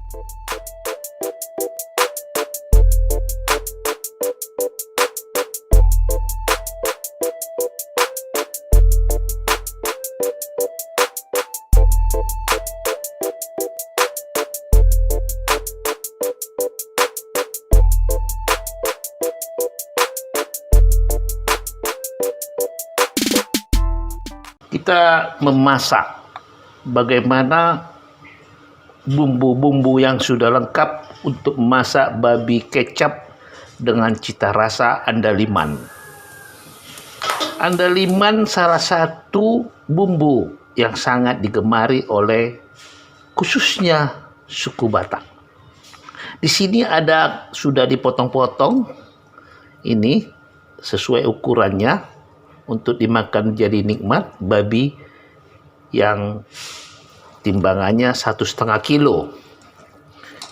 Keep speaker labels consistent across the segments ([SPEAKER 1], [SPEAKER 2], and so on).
[SPEAKER 1] Kita memasak bagaimana bumbu-bumbu yang sudah lengkap untuk memasak babi kecap dengan cita rasa andaliman. Andaliman salah satu bumbu yang sangat digemari oleh khususnya suku Batak. Di sini ada sudah dipotong-potong, ini sesuai ukurannya untuk dimakan jadi nikmat, babi yang timbangannya 1,5 kilo.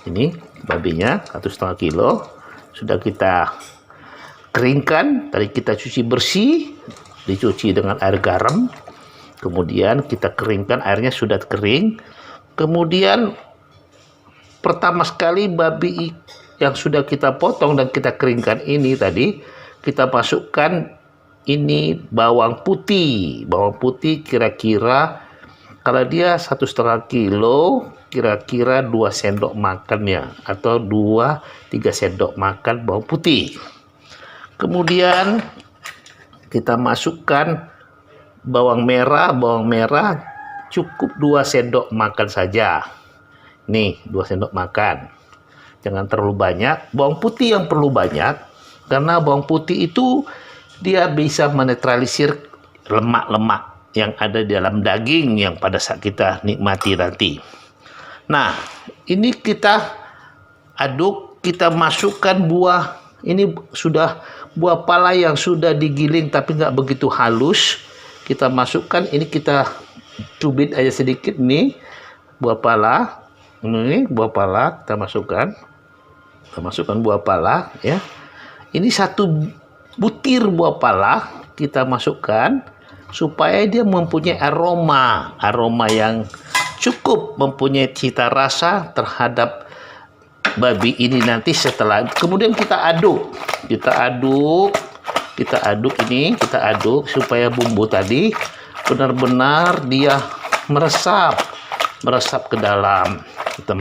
[SPEAKER 1] Ini babinya 1,5 kilo sudah kita keringkan. Tadi kita cuci bersih, dicuci dengan air garam, kemudian kita keringkan, airnya sudah kering. Kemudian pertama sekali babi yang sudah kita potong dan kita keringkan ini tadi kita masukkan ini bawang putih kira-kira kalau dia 1,5 kilo kira-kira 2 sendok makannya atau 2-3 sendok makan bawang putih. Kemudian kita masukkan bawang merah cukup 2 sendok makan saja. Nih 2 sendok makan, jangan terlalu banyak. Bawang putih yang perlu banyak karena bawang putih itu dia bisa menetralisir lemak-lemak yang ada di dalam daging yang pada saat kita nikmati nanti. Nah, ini kita aduk, kita masukkan buah. Ini sudah buah pala yang sudah digiling tapi nggak begitu halus. Kita masukkan, ini kita cubit aja sedikit nih buah pala. Ini buah pala kita masukkan. Kita masukkan buah pala ya. Ini 1 butir buah pala kita masukkan supaya dia mempunyai aroma yang cukup, mempunyai cita rasa terhadap babi ini nanti setelah. Kemudian kita aduk ini, kita aduk supaya bumbu tadi benar-benar dia meresap ke dalam. Kita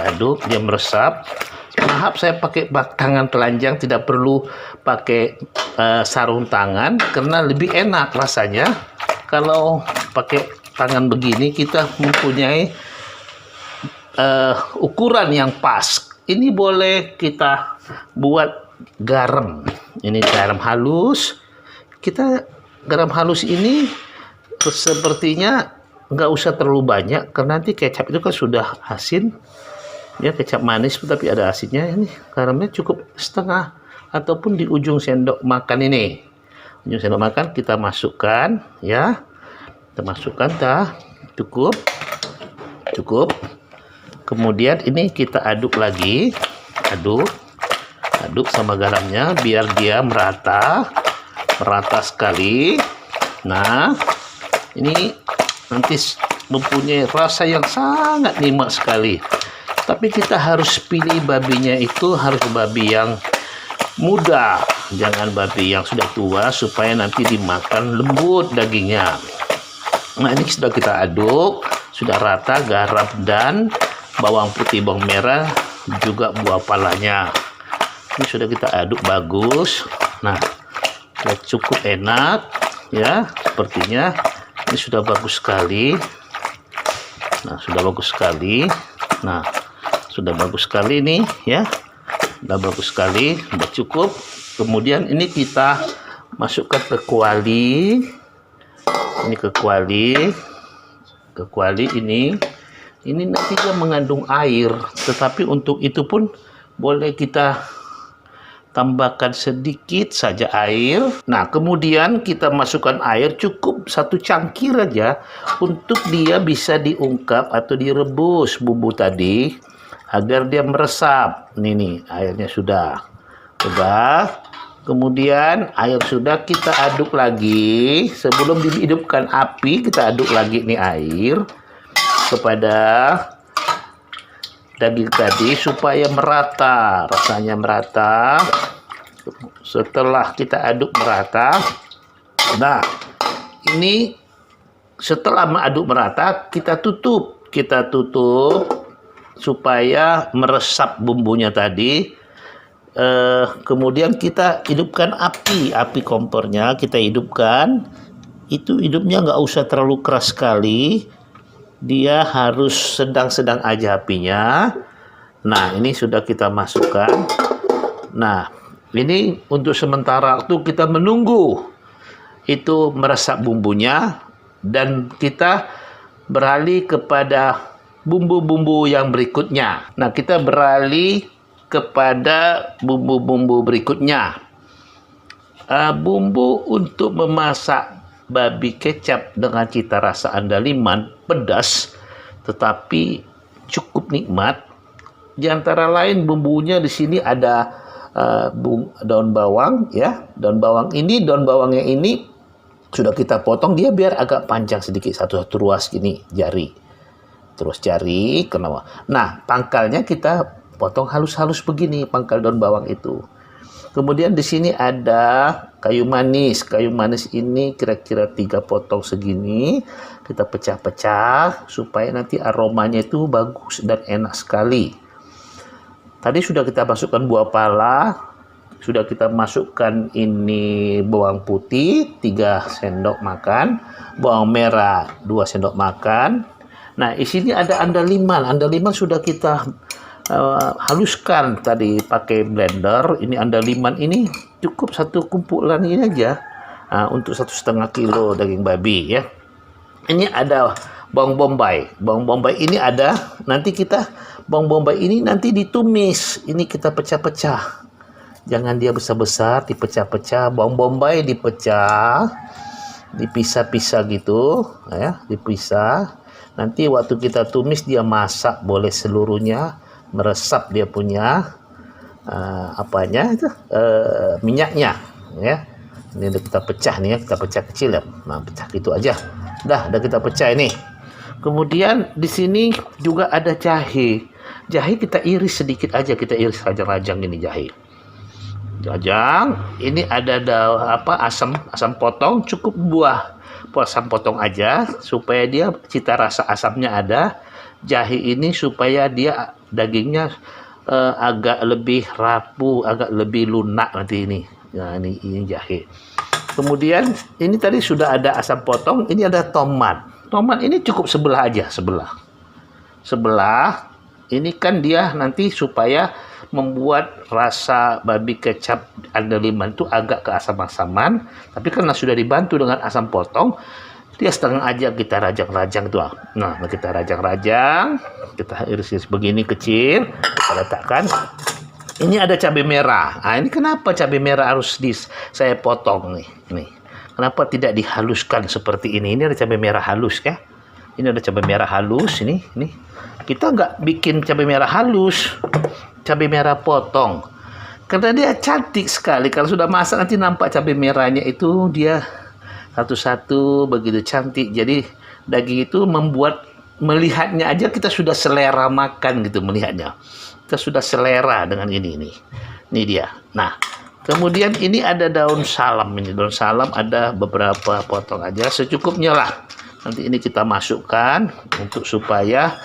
[SPEAKER 1] aduk dia meresap. Maaf, saya pakai tangan telanjang, tidak perlu pakai sarung tangan karena lebih enak rasanya kalau pakai tangan begini. Kita mempunyai ukuran yang pas. Ini boleh kita buat garam. Ini garam halus. Garam halus ini sepertinya nggak usah terlalu banyak karena nanti kecap itu kan sudah asin ya, kecap manis tapi ada asinnya. Ini garamnya cukup setengah ataupun di ujung sendok makan ini, ujung sendok makan kita masukkan ya, kita masukkan cukup. Kemudian ini kita aduk lagi, aduk sama garamnya biar dia merata sekali. Nah, ini nanti mempunyai rasa yang sangat nikmat sekali. Tapi kita harus pilih babinya itu harus babi yang muda, jangan babi yang sudah tua supaya nanti dimakan lembut dagingnya. Nah, ini sudah kita aduk, sudah rata garam dan bawang putih, bawang merah, juga buah palanya. Ini sudah kita aduk bagus. Nah, sudah cukup enak ya, sepertinya. Ini sudah bagus sekali. Nah, sudah bagus sekali nih ya. Sudah bagus sekali, sudah cukup. Kemudian ini kita masukkan ke kuali. Ini ke kuali ini. Ini nanti dia mengandung air, tetapi untuk itu pun boleh kita tambahkan sedikit saja air. Nah, kemudian kita masukkan air cukup 1 cangkir aja untuk dia bisa diungkap atau direbus bumbu tadi agar dia meresap. Ini nih airnya sudah. Kemudian air sudah, kita aduk lagi. Sebelum dihidupkan api, kita aduk lagi nih air kepada daging tadi supaya merata, rasanya merata. Setelah kita aduk merata, nah ini setelah aduk merata, kita tutup supaya meresap bumbunya tadi. Kemudian kita hidupkan api kompornya, kita hidupkan. Itu hidupnya nggak usah terlalu keras sekali, dia harus sedang-sedang aja apinya. Nah, ini sudah kita masukkan. Nah, ini untuk sementara waktu kita menunggu itu meresap bumbunya, dan kita beralih kepada bumbu-bumbu yang berikutnya. Nah, kita beralih kepada bumbu-bumbu berikutnya. Bumbu untuk memasak babi kecap dengan cita rasa andaliman, pedas tetapi cukup nikmat. Di antara lain bumbunya di sini ada daun bawang ya. Daun bawangnya ini sudah kita potong dia biar agak panjang sedikit, satu ruas gini jari. Terus jari kenapa? Nah, pangkalnya kita potong halus-halus begini, pangkal daun bawang itu. Kemudian di sini ada kayu manis. Kayu manis ini kira-kira 3 potong segini. Kita pecah-pecah supaya nanti aromanya itu bagus dan enak sekali. Tadi sudah kita masukkan buah pala, sudah kita masukkan ini bawang putih 3 sendok makan, bawang merah 2 sendok makan. Nah, di sini ada andaliman. Andaliman sudah kita haluskan tadi pakai blender. Ini andaliman ini cukup satu kumpulan ini aja untuk 1,5 kilo daging babi ya. Ini ada bawang bombay. Bawang bombay ini ada, nanti kita bawang bombay ini nanti ditumis. Ini kita pecah-pecah. Jangan dia besar-besar, dipecah-pecah. Bawang bombay dipecah, dipisah-pisah gitu ya, dipisah. Nanti waktu kita tumis dia masak boleh seluruhnya, meresap dia punya minyaknya ya. Ini udah kita pecah nih ya, kita pecah kecil ya. Nah, pecah gitu aja. Udah kita pecah ini. Kemudian di sini juga ada jahe. Jahe kita iris sedikit aja, kita iris rajang-rajang ini jahe. Rajang. Ini ada asam potong, cukup buah asam potong aja supaya dia cita rasa asamnya ada. Jahe ini supaya dia dagingnya agak lebih rapuh, agak lebih lunak nanti ini. Nah, ini jahe. Kemudian ini tadi sudah ada asam potong, ini ada tomat. Tomat ini cukup sebelah aja, sebelah. Ini kan dia nanti supaya membuat rasa babi kecap andaliman itu agak keasam-asaman, tapi karena sudah dibantu dengan asam potong, dia setengah aja kita rajang-rajang tuh. Nah, kita rajang-rajang, kita iris begini kecil, kita letakkan. Ini ada cabai merah. Nah, ini kenapa cabai merah harus saya potong nih? Kenapa tidak dihaluskan seperti ini? Ini ada cabai merah halus ya. Ini ada cabai merah halus ini. Kita nggak bikin cabai merah halus, cabai merah potong. Karena dia cantik sekali. Kalau sudah masak nanti nampak cabai merahnya itu dia satu-satu begitu cantik. Jadi daging itu membuat melihatnya aja kita sudah selera makan gitu melihatnya. Kita sudah selera dengan ini. Ini dia. Nah, kemudian ini ada daun salam ini. Daun salam ada beberapa potong aja secukupnya lah. Nanti ini kita masukkan untuk supaya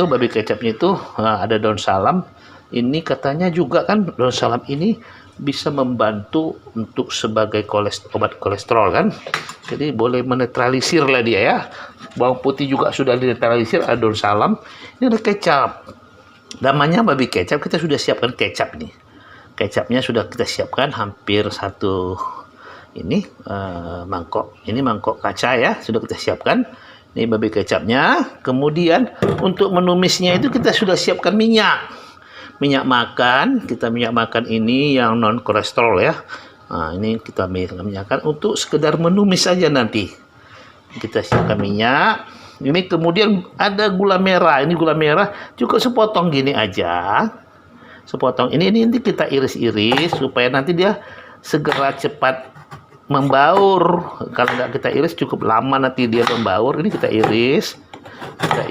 [SPEAKER 1] babi kecapnya itu ada daun salam. Ini katanya juga kan daun salam ini bisa membantu untuk sebagai obat kolesterol kan. Jadi boleh menetralisir lah dia ya. Bawang putih juga sudah dinetralisir, ada daun salam. Ini ada kecap. Namanya babi kecap, kita sudah siapkan kecap nih. Kecapnya sudah kita siapkan hampir satu mangkok. Ini mangkok kaca ya, sudah kita siapkan. Ini babi kecapnya. Kemudian untuk menumisnya itu kita sudah siapkan minyak makan. Minyak makan ini yang non kolesterol ya. Nah, ini kita minyakkan untuk sekedar menumis saja nanti. Kita siapkan minyak. Ini kemudian ada gula merah. Ini gula merah cukup sepotong gini aja. sepotong. Ini nanti kita iris-iris supaya nanti dia segera cepat membaur. Kalau nggak kita iris cukup lama nanti dia membaur. Ini kita iris, kita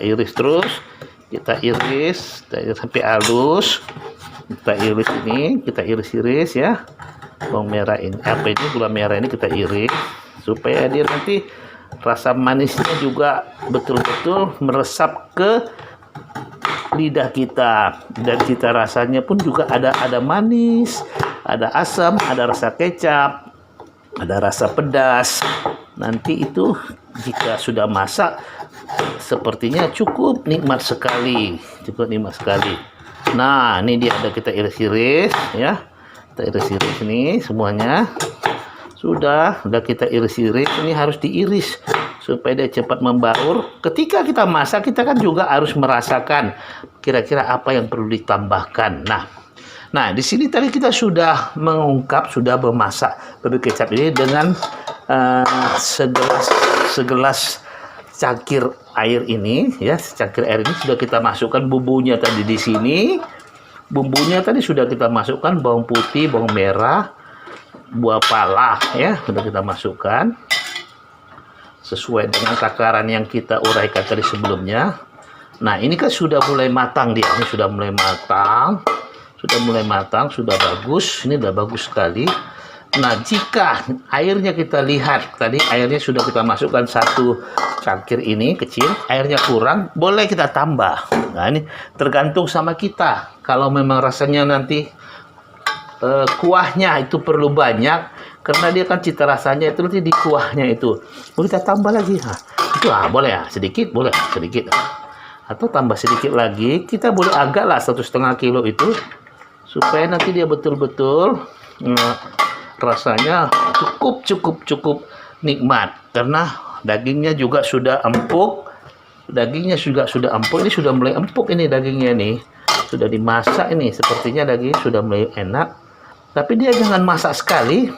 [SPEAKER 1] iris terus, kita iris sampai halus. Kita iris ini, kita iris-iris ya. Bawang merah ini, gula merah ini kita iris supaya dia nanti rasa manisnya juga betul-betul meresap ke lidah kita, dan cita rasanya pun juga ada manis, ada asam, ada rasa kecap, ada rasa pedas. Nanti itu jika sudah masak sepertinya cukup nikmat sekali, Nah, ini dia, ada kita iris-iris ya. Kita iris-iris ini semuanya. Sudah kita iris-iris. Ini harus diiris supaya dia cepat membaur. Ketika kita masak, kita kan juga harus merasakan kira-kira apa yang perlu ditambahkan. Nah, di sini tadi kita sudah mengungkap, sudah memasak babi kecap ini dengan segelas cangkir air ini ya. Secangkir air ini sudah kita masukkan bumbunya tadi di sini. Bumbunya tadi sudah kita masukkan bawang putih, bawang merah, buah pala ya, sudah kita masukkan sesuai dengan takaran yang kita uraikan tadi sebelumnya. Nah, ini kan sudah mulai matang dia. Ini sudah mulai matang. Sudah bagus. Ini sudah bagus sekali. Nah, jika airnya kita lihat tadi airnya sudah kita masukkan satu cangkir ini kecil, airnya kurang, boleh kita tambah. Nah, ini tergantung sama kita. Kalau memang rasanya nanti kuahnya itu perlu banyak, karena dia kan cita rasanya itu nanti di kuahnya itu. Boleh kita tambah lagi. Boleh ya, sedikit boleh, sedikit. Atau tambah sedikit lagi, kita boleh agak lah 1,5 kilo itu, supaya nanti dia betul-betul rasanya cukup nikmat, karena dagingnya juga sudah empuk. Ini sudah mulai empuk ini dagingnya nih. Sudah dimasak ini, sepertinya daging sudah mulai enak. Tapi dia jangan masak sekali.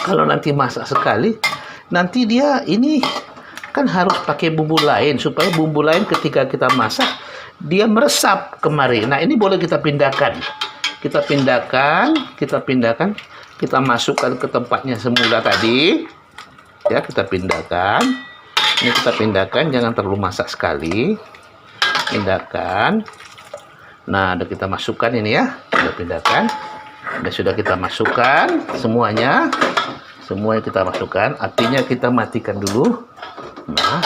[SPEAKER 1] Kalau nanti masak sekali, nanti dia ini kan harus pakai bumbu lain, supaya bumbu lain ketika kita masak dia meresap kemari. Nah, ini boleh kita pindahkan. Kita masukkan ke tempatnya semula tadi. Ya, kita pindahkan. Ini kita pindahkan, jangan terlalu masak sekali. Pindahkan. Nah, udah kita masukkan ini ya. Sudah pindahkan. Sudah kita masukkan semuanya. Semuanya kita masukkan. Apinya kita matikan dulu. Nah,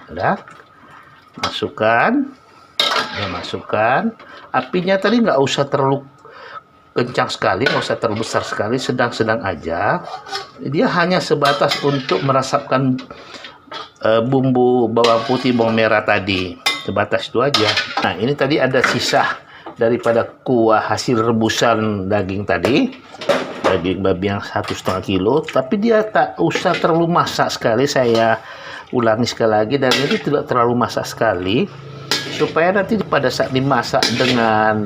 [SPEAKER 1] udah. Masukkan. Apinya tadi nggak usah terlalu kencang sekali, nggak usah terlalu besar sekali, sedang-sedang aja. Dia hanya sebatas untuk meresapkan bumbu bawang putih, bawang merah tadi, sebatas itu aja. Nah, ini tadi ada sisa daripada kuah hasil rebusan daging tadi, daging babi yang 1,5 kilo, tapi dia tak usah terlalu masak sekali. Saya ulangi sekali lagi, dan ini tidak terlalu masak sekali, supaya nanti pada saat dimasak dengan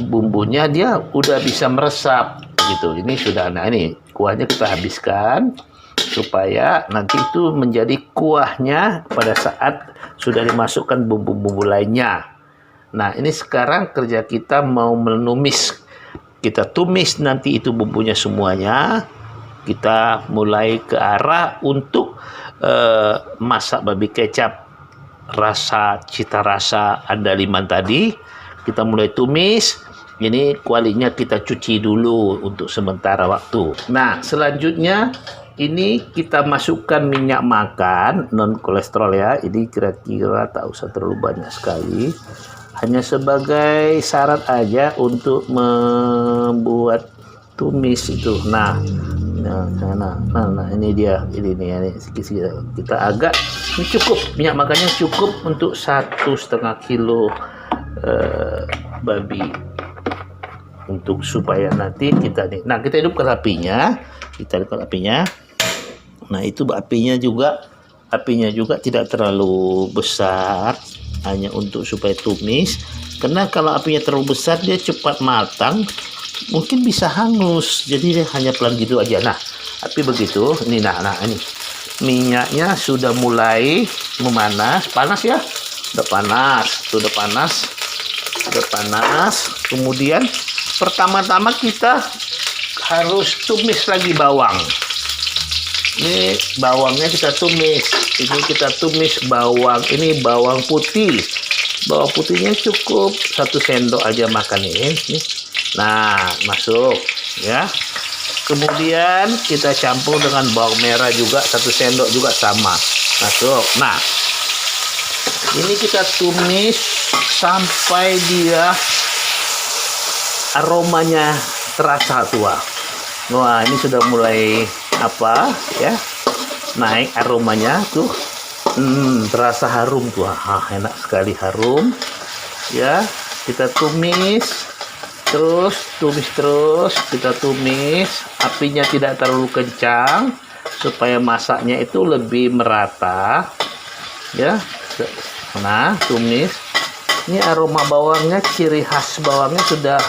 [SPEAKER 1] bumbunya dia udah bisa meresap gitu. Ini sudah, nah ini kuahnya kita habiskan supaya nanti itu menjadi kuahnya pada saat sudah dimasukkan bumbu-bumbu lainnya. Nah, ini sekarang kerja kita mau menumis. Kita tumis nanti itu bumbunya semuanya. Kita mulai ke arah untuk masak babi kecap cita rasa andaliman tadi. Kita mulai tumis. Ini kualinya kita cuci dulu untuk sementara waktu. Nah, selanjutnya ini kita masukkan minyak makan non kolesterol ya. Ini kira-kira tak usah terlalu banyak sekali. Hanya sebagai syarat aja untuk membuat tumis itu. Nah, ini dia. Ini sedikit-sedikit. Kita agak, ini cukup. Minyak makannya cukup untuk 1,5 kilo babi, untuk supaya nanti kita hidupkan apinya. Nah, itu apinya juga tidak terlalu besar, hanya untuk supaya tumis, karena kalau apinya terlalu besar dia cepat matang, mungkin bisa hangus. Jadi dia hanya pelan gitu aja. Nah, api begitu ini. Nah ini minyaknya sudah mulai memanas, panas ya, udah panas. Sudah panas. Kemudian pertama-tama kita harus tumis lagi bawang. Ini bawangnya kita tumis. Ini kita tumis bawang. Ini bawang putih. Bawang putihnya cukup 1 sendok aja makan ini. Nah, masuk ya. Kemudian kita campur dengan bawang merah juga 1 sendok juga sama. Masuk. Nah, ini kita tumis sampai dia aromanya terasa tua. Wah, ini sudah mulai apa ya? Naik aromanya tuh. Terasa harum tuh. Enak sekali harum. Ya, kita tumis. Terus kita tumis, apinya tidak terlalu kencang supaya masaknya itu lebih merata ya. Nah, tumis. Ini aroma bawangnya, ciri khas bawangnya sudah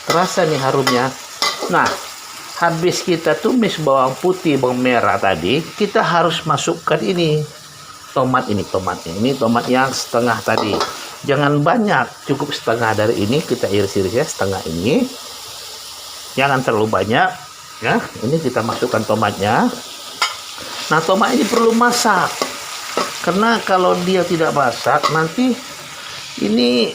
[SPEAKER 1] terasa nih harumnya. Nah, habis kita tumis bawang putih, bawang merah tadi, kita harus masukkan ini tomat tomat yang setengah tadi. Jangan banyak, cukup setengah dari ini, kita iris-iris ya, setengah ini. Jangan terlalu banyak ya. Ini kita masukkan tomatnya. Nah, tomat ini perlu masak. Karena kalau dia tidak masak, nanti ini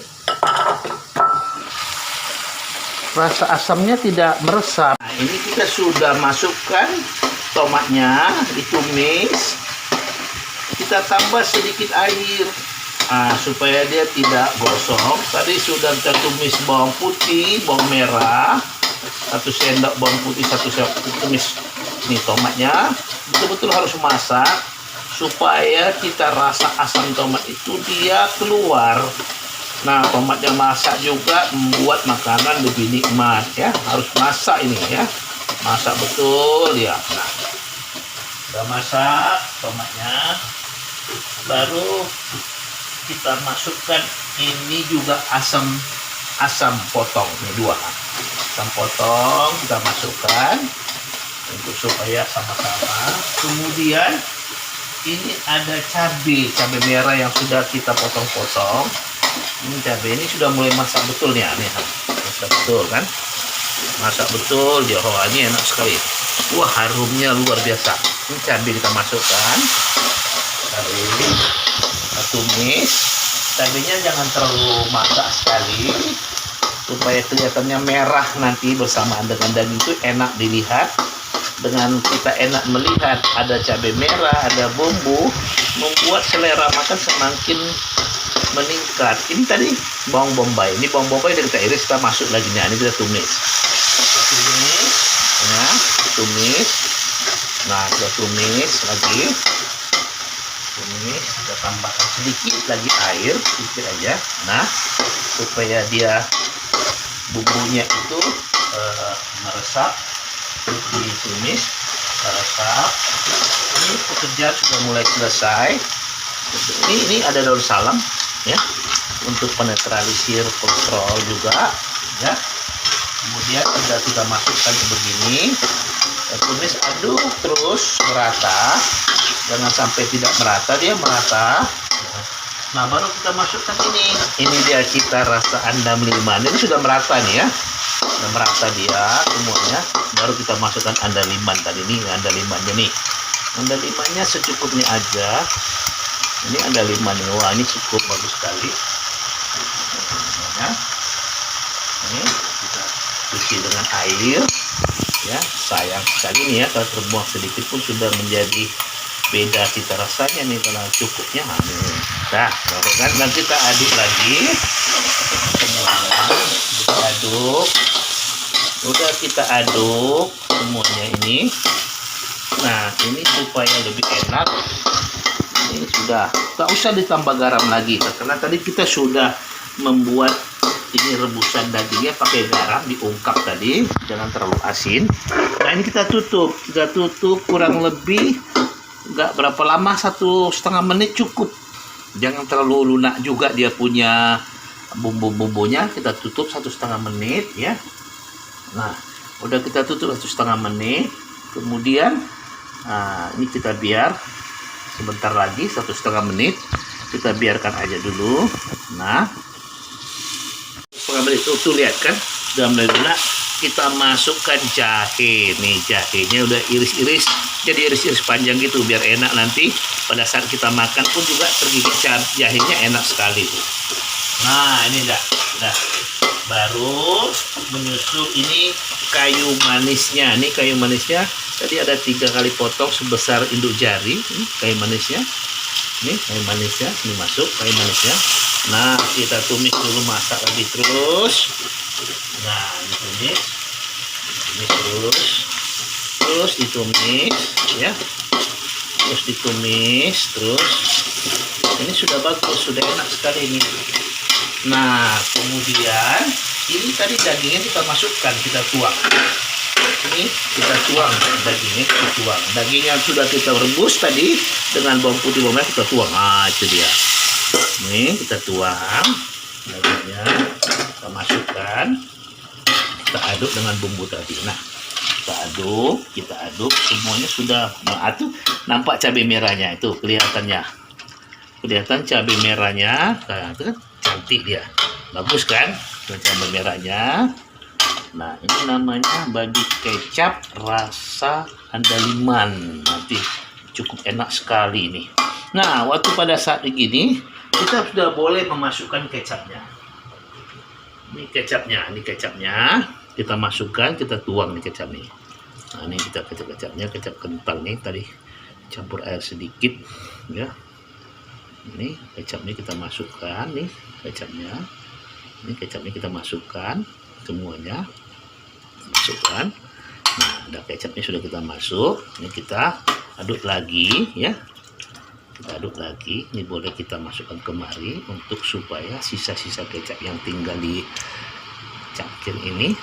[SPEAKER 1] rasa asamnya tidak meresap. Nah, ini kita sudah masukkan tomatnya, ditumis. Kita tambah sedikit air. Supaya dia tidak gosong. Tadi sudah kita tumis bawang putih, bawang merah, 1 sendok bawang putih, 1 sendok tumis. Ini tomatnya betul-betul harus masak supaya kita rasa asam tomat itu dia keluar. Nah, tomatnya masak juga membuat makanan lebih nikmat ya. Harus masak ini ya, masak betul ya. Nah, udah masak tomatnya, baru kita masukkan ini juga asam potong, ini 2 asam potong kita masukkan untuk supaya sama-sama. Kemudian ini ada cabai merah yang sudah kita potong-potong. Ini cabai ini sudah mulai masak betul nih, masak betul kan, masak betul dia. Ini enak sekali. Wah, harumnya luar biasa. Ini cabai kita masukkan, kita tumis. Cabainya jangan terlalu masak sekali supaya kelihatannya merah nanti bersamaan dengan daging itu enak dilihat. Dengan kita enak melihat ada cabai merah, ada bumbu, membuat selera makan semakin meningkat. Ini tadi bawang bombay. Ini bawang bombay yang kita iris, kita masuk lagi. Nah, ini kita tumis. Tumis. Nah, kita tumis lagi. Kita tambahkan sedikit lagi air, sedikit aja. Nah, supaya dia bumbunya itu meresap, ditumis, meresap. Ini pekerjaan sudah mulai selesai. Ini ada daun salam ya, untuk penetralisir kolesterol juga ya. Kemudian sudah kita masukkan begini, tumis, aduk terus merata. Jangan sampai tidak merata, dia merata. Nah, baru kita masukkan ini. Ini dia cita rasa andaliman. Ini sudah merata nih ya. Sudah merata dia semuanya. Baru kita masukkan andaliman tadi nih, andalimannya nih. Andalimannya secukupnya aja. Ini andalimannya. Wah, ini cukup bagus sekali. Ini kita cuci dengan air. Ya, sayang sekali nih ya, kalau terbuang sedikit pun sudah menjadi beda cita rasanya nih kalau cukupnya. Nah, kan dan kita aduk lagi semuanya. Kita aduk. Udah kita aduk semuanya ini. Nah, ini supaya lebih enak. Ini sudah, tak usah ditambah garam lagi karena tadi kita sudah membuat ini rebusan dagingnya pakai garam, diungkap tadi, jangan terlalu asin. Nah, ini kita tutup kurang lebih nggak berapa lama, 1,5 menit cukup. Jangan terlalu lunak juga dia punya bumbu-bumbunya. Kita tutup 1,5 menit ya. Nah, udah kita tutup 1,5 menit. Kemudian ini kita biar sebentar lagi, 1,5 menit kita biarkan aja dulu. Nah, setengah menit. Tuh lihat kan, sudah mulai lunak. Kita masukkan jahe nih, jahenya udah iris-iris, jadi iris-iris panjang gitu biar enak nanti pada saat kita makan pun juga tergigit jahenya enak sekali tuh. Nah ini udah baru menyusul ini kayu manisnya. Ini kayu manisnya tadi ada 3 kali potong sebesar induk jari. Ini kayu manisnya, ini kayu manisnya, ini masuk kayu manisnya. Nah kita tumis dulu, masak lagi terus. Nah ditumis terus ditumis ya, terus ditumis terus. Ini sudah bagus, sudah enak sekali ini. Nah kemudian ini tadi dagingnya kita masukkan, kita tuang. Ini kita tuang dagingnya, daging yang sudah kita rebus tadi dengan bawang putih, bawang merah kita tuang. Ah itu dia. Ini kita tuang dagingnya, kita masukkan, kita aduk dengan bumbu tadi. Nah kita aduk semuanya sudah. Nah itu nampak cabai merahnya, itu kelihatan cabai merahnya. Nah itu kan cantik dia, bagus kan cabai merahnya. Nah ini namanya babi kecap rasa andaliman, nanti cukup enak sekali nih. Nah waktu pada saat begini kita sudah boleh memasukkan kecapnya. Ini kecapnya kita masukkan, kita tuang nih kecap nih. Nah ini kita kecapnya, kecap kental nih, tadi campur air sedikit ya. Ini kecapnya kita masukkan nih, kecapnya kita masukkan semuanya, masukkan. Nah ada kecapnya sudah kita masuk, ini kita aduk lagi ya, kita aduk lagi. Ini boleh kita masukkan kemari untuk supaya sisa-sisa kecap yang tinggal di cangkir ini,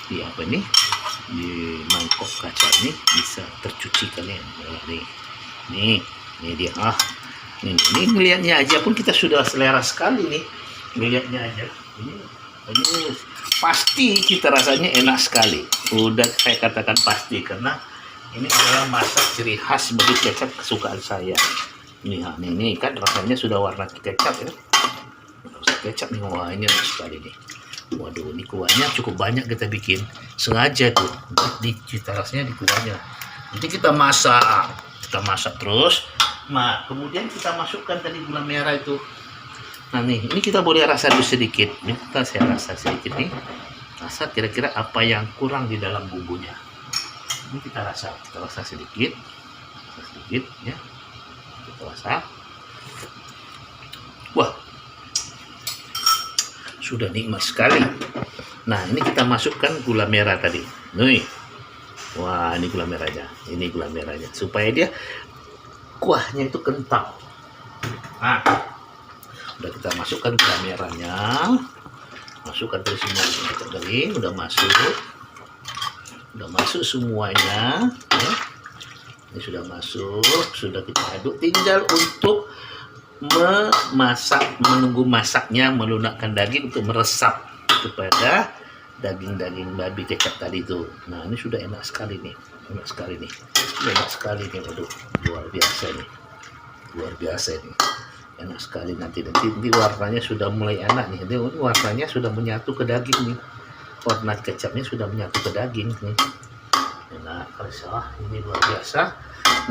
[SPEAKER 1] di mangkok kaca ini bisa tercuci kalian. Nih dia. Ini melihatnya aja pun kita sudah selera sekali nih, melihatnya aja. Ini pasti kita rasanya enak sekali. Udah saya katakan pasti, karena ini adalah masak ciri khas bagi kecap kesukaan saya. Ini kan rasanya sudah warna kecap ya. Kecap nih, wah ini enak sekali nih. Waduh, ini kuahnya cukup banyak kita bikin, sengaja tuh di cita rasanya di kuahnya. Nanti kita masak terus. Nah kemudian kita masukkan tadi gula merah itu. Nah ini kita boleh rasa dulu sedikit. Ini saya rasa sedikit nih, rasa kira-kira apa yang kurang di dalam bumbunya. Ini kita rasa sedikit ya. Kita rasa. Wah, sudah nikmat sekali. Nah ini kita masukkan gula merah tadi. Nih, wah ini gula merahnya, supaya dia kuahnya itu kental. Nah udah kita masukkan gula merahnya, masukkan terus semuanya tadi, udah masuk semuanya ya. Ini sudah masuk, sudah kita aduk, tinggal untuk menunggu masaknya, melunakkan daging untuk meresap kepada daging babi kecap tadi itu. Nah ini sudah enak sekali nih, waduh, luar biasa ini, enak sekali. Nanti warnanya sudah mulai enak nih, ini warnanya sudah menyatu ke daging nih, warna kecapnya sudah menyatu ke daging nih, enak salah, ini luar biasa.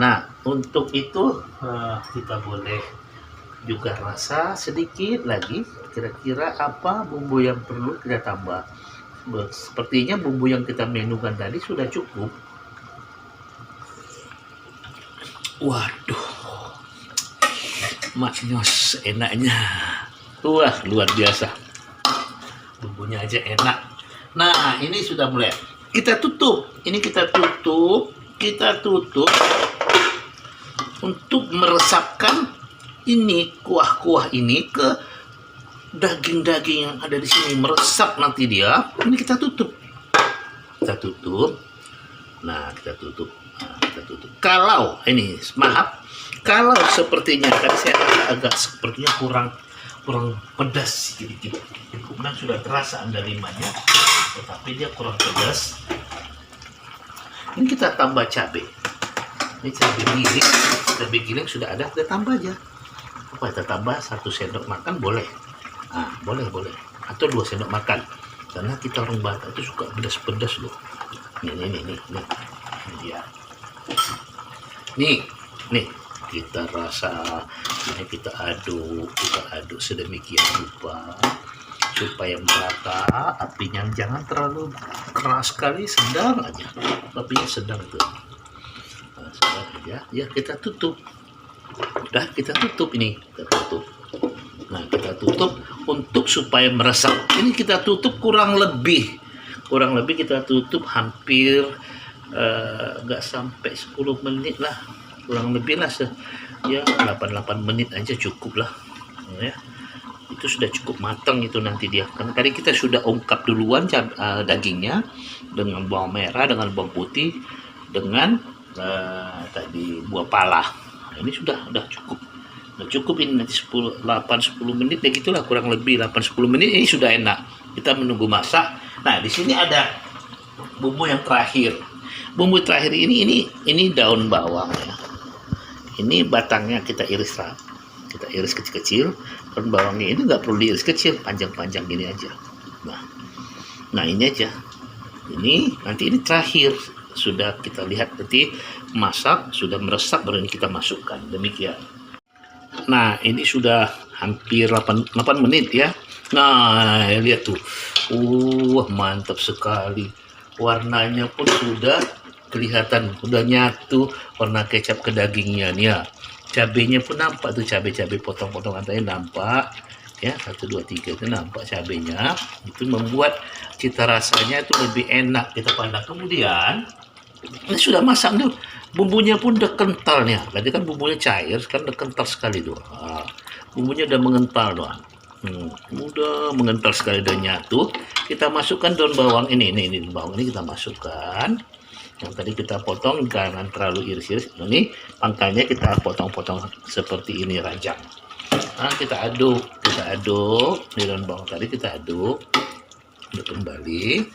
[SPEAKER 1] Nah untuk itu kita boleh juga rasa sedikit lagi, kira-kira apa bumbu yang perlu kita tambah. Sepertinya bumbu yang kita menukan tadi sudah cukup. Waduh, maknyos enaknya. Wah luar biasa, bumbunya aja enak. Nah ini sudah mulai, kita tutup untuk meresapkan ini kuah-kuah ini ke daging-daging yang ada di sini, meresap nanti dia. Ini kita tutup. Nah kita tutup. Kalau ini kalau sepertinya tadi saya agak sepertinya kurang pedas sedikit. Kemudian sudah terasa andalimannya, tetapi dia kurang pedas. Ini kita tambah cabai. Ini cabai giling sudah ada, kita tambah aja. Kita tambah 1 sendok makan boleh. Nah, boleh atau 2 sendok makan. karena kita orang Batak itu suka pedas-pedas loh. Nih dia. Nih kita rasa, ini kita aduk sedemikian rupa supaya merata. Apinya jangan terlalu keras sekali, sedang aja, apinya sedang itu. Nah, sedang aja ya, kita tutup. Udah kita tutup ini, kita tutup. Nah, kita tutup untuk supaya meresap. Ini kita tutup kurang lebih kita tutup hampir nggak sampai 10 menit lah, kurang lebih lah ya 8 menit aja cukup lah ya. Itu sudah cukup matang itu nanti dia, karena tadi kita sudah ungkap duluan dagingnya dengan bawang merah, dengan bawang putih, dengan tadi buah pala. Nah, ini sudah cukup. Nah, cukup ini nanti 8-10 menit ya gitulah, kurang lebih 8-10 menit ini sudah enak. Kita menunggu masak. Nah, di sini ada bumbu yang terakhir. Bumbu terakhir ini daun bawang ya. Ini batangnya kita iris kecil-kecil. Daun bawangnya ini nggak perlu diiris kecil, panjang-panjang gini aja. Nah ini aja. Ini nanti ini terakhir, sudah kita lihat nanti masak sudah meresap, baru ini kita masukkan. Demikian. Nah, ini sudah hampir 8 menit ya. Nah, lihat tuh. Mantap sekali. Warnanya pun sudah kelihatan, udah nyatu warna kecap ke dagingnya nih ya. Cabenya pun nampak tuh, cabai potong-potongan tadi nampak ya, 1 2 3 itu nampak cabenya. Itu membuat cita rasanya itu lebih enak kita pandang. Kemudian ini sudah masak tuh, bumbunya pun udah kental nih. Tadi kan bumbunya cair, sekarang udah kental sekali tuh. Bumbunya udah mengental tuh. Udah mengental sekali, udah nyatu. Kita masukkan daun bawang ini bawang ini kita masukkan. Yang tadi kita potong, jangan terlalu iris-iris. Ini pangkalnya kita potong-potong seperti ini, ranjang. Nah, kita aduk di daun bawang tadi, kita aduk kembali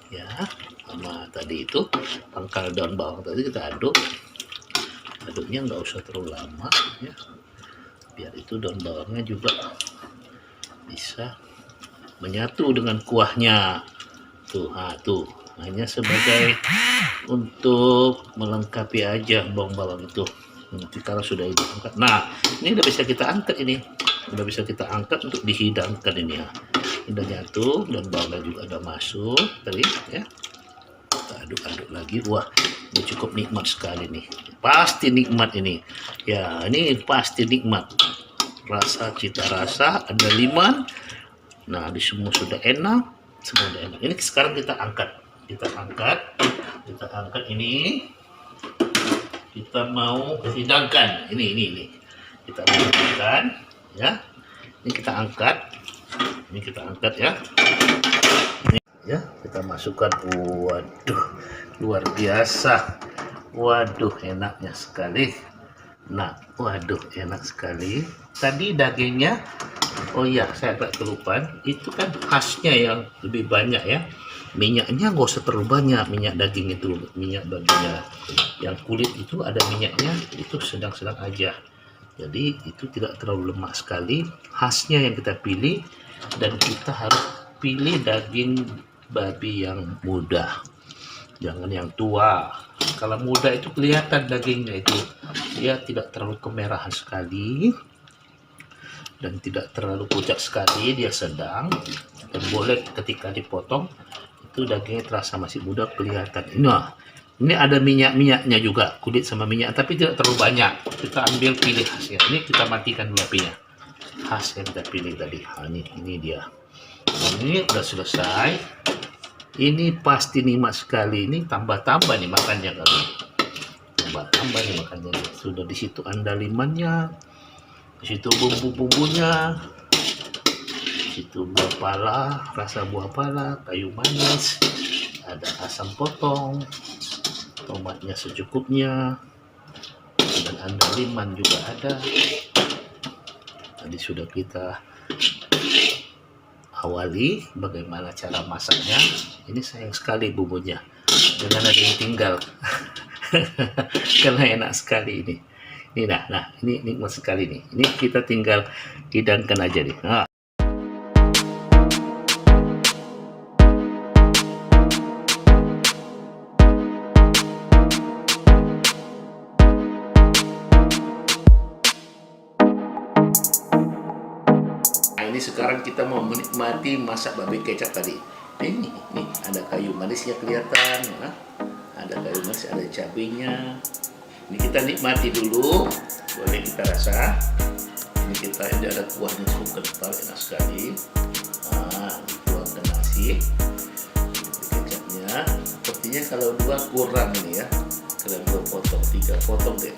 [SPEAKER 1] ya, sama tadi itu pangkal daun bawang tadi kita aduknya nggak usah terlalu lama ya, biar itu daun bawangnya juga bisa menyatu dengan kuahnya tuh. Tuh hanya sebagai untuk melengkapi aja bawang itu. Nanti kalau sudah diangkat, nah ini udah bisa kita angkat, untuk dihidangkan ini ya. Udah nyatu dan bawangnya juga udah masuk tadi ya. Kita aduk-aduk lagi. Wah, ini cukup nikmat sekali nih, pasti nikmat ini ya. Ini pasti nikmat, cita rasa ada liman. Nah, di semua sudah enak, Ini sekarang kita angkat ini, kita mau hidangkan ini kita mau hidangkan ya. Ini kita angkat ya. Ini ya, kita masukkan. Waduh, luar biasa. Waduh, enaknya sekali. Nah, waduh, enak sekali. Tadi dagingnya, oh iya, saya agak kelupaan, itu kan khasnya yang lebih banyak ya. Minyaknya nggak usah terlalu banyak, minyak daging itu, minyak baginya. Yang kulit itu ada minyaknya, itu sedang-sedang aja. Jadi itu tidak terlalu lemak sekali. Khasnya yang kita pilih, dan kita harus pilih daging babi yang muda, jangan yang tua. Kalau muda itu kelihatan dagingnya itu, dia tidak terlalu kemerahan sekali dan tidak terlalu pucat sekali, dia sedang. Dan boleh ketika dipotong itu dagingnya terasa masih muda, kelihatan. Nah, ini ada minyak-minyaknya juga, kulit sama minyak, tapi tidak terlalu banyak. Kita ambil pilih khasnya. Ini kita matikan dulu apinya. Khas yang kita pilih tadi. Ini dia. Ini udah selesai. Ini pasti nikmat sekali. Ini tambah-tambah nih makannya kali. Tambah-tambah nih makannya. Sudah di situ andalimannya, di situ bumbu-bumbunya, itu buah pala, rasa buah pala, kayu manis, ada asam potong, tomatnya secukupnya, dan andaliman juga ada. Tadi sudah kita awali bagaimana cara masaknya. Ini sayang sekali bumbunya, jangan ada yang tinggal. Karena enak sekali ini. Nah, ini nikmat sekali nih. Ini kita tinggal hidangkan aja nih. Nah. Jadi sekarang kita mau menikmati masak babi kecap tadi. Ini ada kayu manisnya kelihatan, ada kayu manis, ada cabenya. Ini kita nikmati dulu, boleh kita rasa. Ini ada kuahnya cukup kental, enak sekali. Dituang ke nasi, kecapnya. Sepertinya kalau 2 kurang ini ya. Kalian 2 potong, 3 potong deh.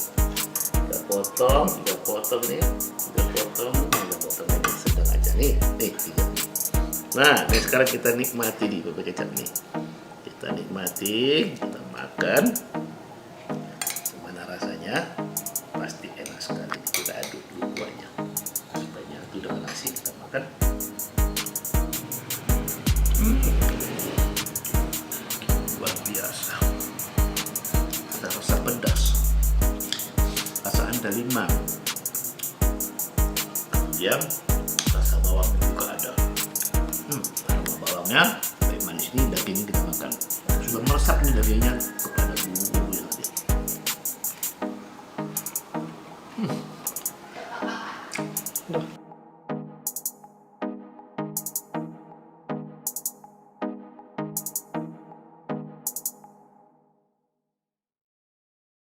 [SPEAKER 1] 3 potong nih, 3 potong ini sedang aja nih 3. Nah, ini sekarang kita nikmati nih babi kecap nih. Kita nikmati, kita makan. Gimana rasanya? Pasti enak sekali. Kita aduk dulu kuahnya supaya nyatu dengan nasi, kita makan. Luar biasa. Ada rasa pedas, rasa andaliman, kemudian rasa bawangnya juga ada. Aroma bawangnya, baik manis nih, dagingnya kita makan. Sudah meresap nih dagingnya kepada bumbu yang ada.